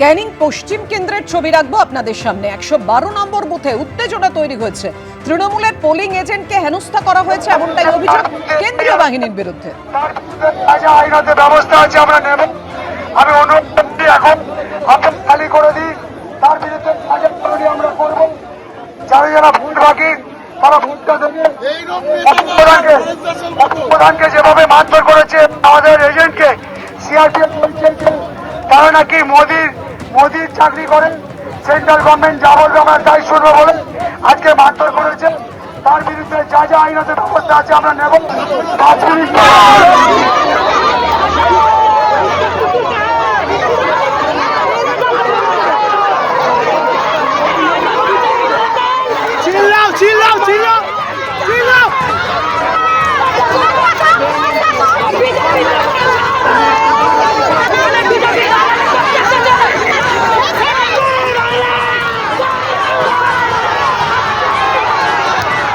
ক্যানিং পশ্চিম কেন্দ্রের ছবি রাখবো আপনাদের সামনে। 112 নম্বর বুথে উত্তেজনা তৈরি হয়েছে। তৃণমূলের পোলিং এজেন্টকে হেনস্থা করা হয়েছে এমনটাই অভিযোগ কেন্দ্রীয় বাহিনীর বিরুদ্ধে। আইনত ব্যবস্থা আছে আমরা নেব। আমি অনুরোধ করছি এখন আপনার খালি করে দিই, তার বিরুদ্ধে আমরা করব। যারা যারা ভোট বাকি তারা ভোটটা দেবে। প্রধানকে যেভাবে মারধর করেছে আমাদের এজেন্টকে, সিআরপিএফ বলছে তারা নাকি মোদির চাকরি করেন, সেন্ট্রাল গভর্নমেন্ট যা বলবে আমরা তাই শুনবো বলে আজকে মারধর করেছে। তার বিরুদ্ধে যা যা আইনত ব্যবস্থা আছে আমরা নেব।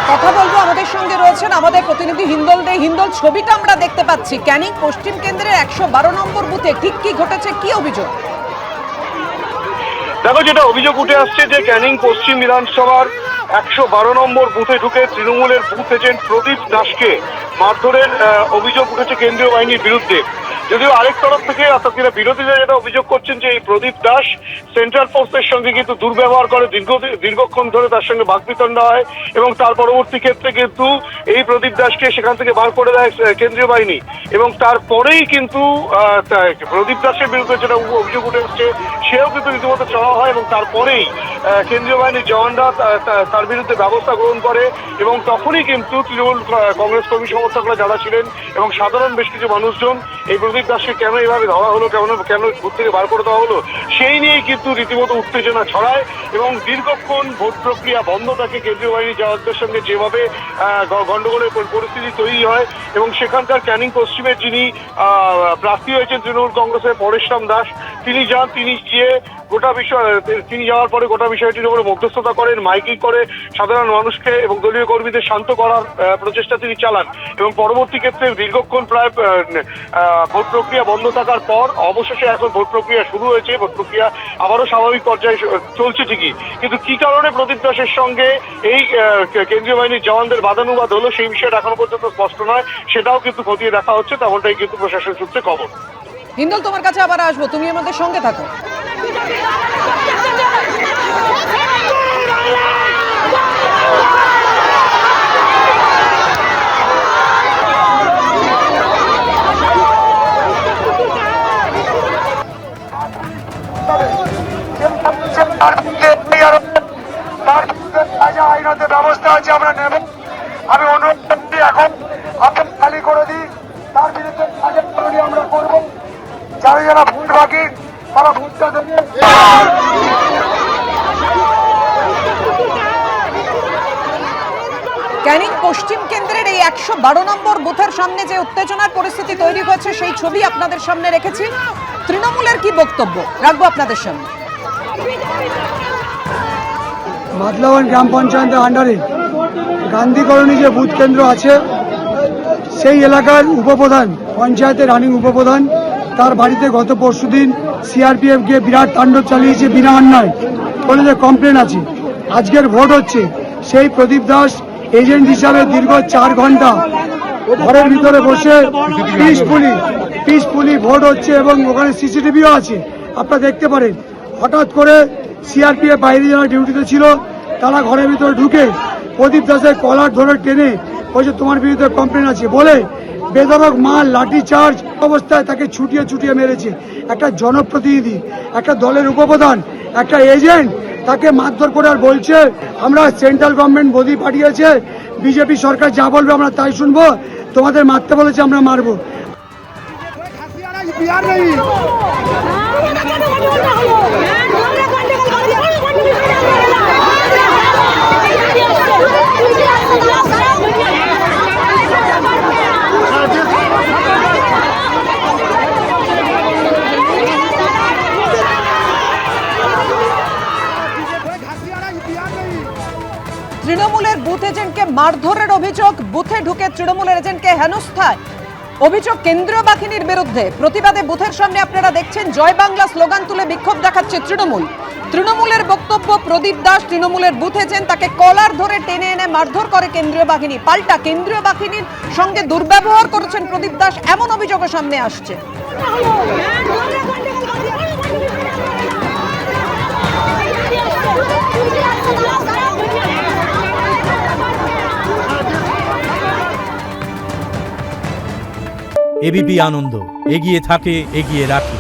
কথা বলবো, আমাদের সঙ্গে রয়েছেন আমাদের প্রতিনিধি হিন্দল দে। হিন্দল, ছবিটা আমরা দেখতে পাচ্ছি ক্যানিং পশ্চিম কেন্দ্রের 112 নম্বর বুথে ঠিক কি ঘটেছে, কি অভিযোগ? দেখো, যেটা অভিযোগ উঠে আসছে যে ক্যানিং পশ্চিম বিধানসভার 112 নম্বর বুথে ঢুকে তৃণমূলের বুথ এজেন্ট প্রদীপ দাসকে মারধরের অভিযোগ উঠেছে কেন্দ্রীয় বাহিনীর বিরুদ্ধে। যদিও আরেক তরফ থেকে অর্থাৎ বিরোধীরা যেটা অভিযোগ করছেন যে এই প্রদীপ দাস সেন্ট্রাল ফোর্সের সঙ্গে কিন্তু দুর্ব্যবহার করে, দীর্ঘক্ষণ ধরে তার সঙ্গে বাকবিতণ্ডা হয় এবং তার পরবর্তী ক্ষেত্রে কিন্তু এই প্রদীপ দাসকে সেখান থেকে বার করে দেয় কেন্দ্রীয় বাহিনী। এবং তারপরেই কিন্তু প্রদীপ দাসের বিরুদ্ধে যেটা অভিযোগ উঠে এসছে সেও কিন্তু রীতিমতো চড়া হয় এবং তারপরেই কেন্দ্রীয় বাহিনীর জওয়ানরা তার বিরুদ্ধে ব্যবস্থা গ্রহণ করে। এবং তখনই কিন্তু তৃণমূল কংগ্রেস কর্মী সমর্থকরা যারা ছিলেন এবং সাধারণ বেশ কিছু মানুষজন এই প্রদীপ দাসকে কেন এইভাবে ধরা হলো, কেন ভোট থেকে বার করে দেওয়া হলো সেই নিয়েই কিন্তু রীতিমতো উত্তেজনা ছড়ায় এবং দীর্ঘক্ষণ ভোট প্রক্রিয়া বন্ধ থাকে। কেন্দ্রীয় বাহিনীর জওয়ানদের সঙ্গে যেভাবে গন্ডগোলের পরিস্থিতি তৈরি হয় এবং সেখানকার ক্যানিং পশ্চিমের যিনি প্রার্থী হয়েছেন তৃণমূল কংগ্রেসের পরেশরাম দাস, তিনি গিয়ে তিনি যাওয়ার পরে গোটা বিষয়টির উপরে মধ্যস্থতা করেন, মাইকিং করে সাধারণ মানুষকে এবং দলীয় কর্মীদের শান্ত করার প্রচেষ্টা তিনি চালান। এবং পরবর্তী ক্ষেত্রে দীর্ঘক্ষণ প্রায় ভোট প্রক্রিয়া বন্ধ থাকার পর অবশেষে এখন ভোট প্রক্রিয়া শুরু হয়েছে। ভোট প্রক্রিয়া আবারও স্বাভাবিক পর্যায়ে চলছে ঠিকই, কিন্তু কি কারণে প্রদীপ দাসের সঙ্গে এই কেন্দ্রীয় বাহিনীর জওয়ানদের বাদানুবাদ হলো সেই বিষয়টা এখনো পর্যন্ত স্পষ্ট নয়। সেটাও কিন্তু খতিয়ে দেখা হচ্ছে, তেমনটাই কিন্তু প্রশাসন সূত্রে খবর। হিন্দল, তোমার কাছে আবার আসবো, তুমি আমাদের সঙ্গে থাকো। আইনত ব্যবস্থা আছে আমরা নেব। আমি অনুরোধ করছি এখন আপনার খালি করে দিই, তার বিরুদ্ধে আমরা করব। যারা যারা ভোট বাকি তারা ভোটটা দেবে। ক্যানিং পশ্চিম কেন্দ্রের এই 112 নম্বর বুথের সামনে যে উত্তেজনার পরিস্থিতি তৈরি হয়েছে সেই ছবি আপনাদের সামনে রেখেছি। তৃণমূলের কি বক্তব্য রাখবো আপনাদের সামনে। মাতলাওয়ান গ্রাম পঞ্চায়েতের আন্ডারে গান্ধী কলোনি যে বুথ কেন্দ্র আছে সেই এলাকার উপপ্রধান, পঞ্চায়েতের রানিং উপপ্রধান, তার বাড়িতে গত পরশুদিন সিআরপিএফ গিয়ে বিরাট তাণ্ডব চালিয়েছে বিনা অন্যায়, বলে যে কমপ্লেন আছে। আজকের ভোট হচ্ছে, সেই প্রদীপ দাস এজেন্ট হিসাবে দীর্ঘ 4 ঘন্টা ঘরের ভিতরে বসে পিসফুলি ভোট হচ্ছে এবং ওখানে সিসিটিভিও আছে, আপনারা দেখতে পারেন। হঠাৎ করে সিআরপিএফ বাইরে যারা ডিউটিতে ছিল তারা ঘরের ভিতরে ঢুকে প্রদীপ দাসের কলার ধরে টেনে বলছে তোমার বিরুদ্ধে কমপ্লেন আছে বলে বেধড়ক মাল লাঠি চার্জ অবস্থায় তাকে ছুটিয়ে মেরেছে। একটা জনপ্রতিনিধি, একটা দলের উপপ্রধান, একটা এজেন্ট তাকে মারধর করে আর বলছে আমরা সেন্ট্রাল গভর্নমেন্ট বদি পাঠিয়েছে, বিজেপি সরকার যা বলবে আমরা তাই শুনবো, তোমাদের মারতে বলেছে আমরা মারবো। তৃণমূলের বুথ এজেন্টকে মারধরের অভিযোগ, বুথে ঢুকে তৃণমূলের এজেন্টকে হেনস্থায় অভিযোগ কেন্দ্রীয় বাহিনীর বিরুদ্ধে। প্রতিবাদে বুথের সামনে আপনারা দেখছেন জয় বাংলা স্লোগান তুলে বিক্ষোভ দেখাচ্ছে তৃণমূলের বক্তব্য, প্রদীপ দাস তৃণমূলের বুথ এজেন্ট, তাকে কলার ধরে টেনে এনে মারধর করে কেন্দ্রীয় বাহিনী। পাল্টা কেন্দ্রীয় বাহিনীর সঙ্গে দুর্ব্যবহার করেছেন প্রদীপ দাস, এমন অভিযোগও সামনে আসছে। এবিপি আনন্দ, এগিয়ে থাকে, এগিয়ে রাখে।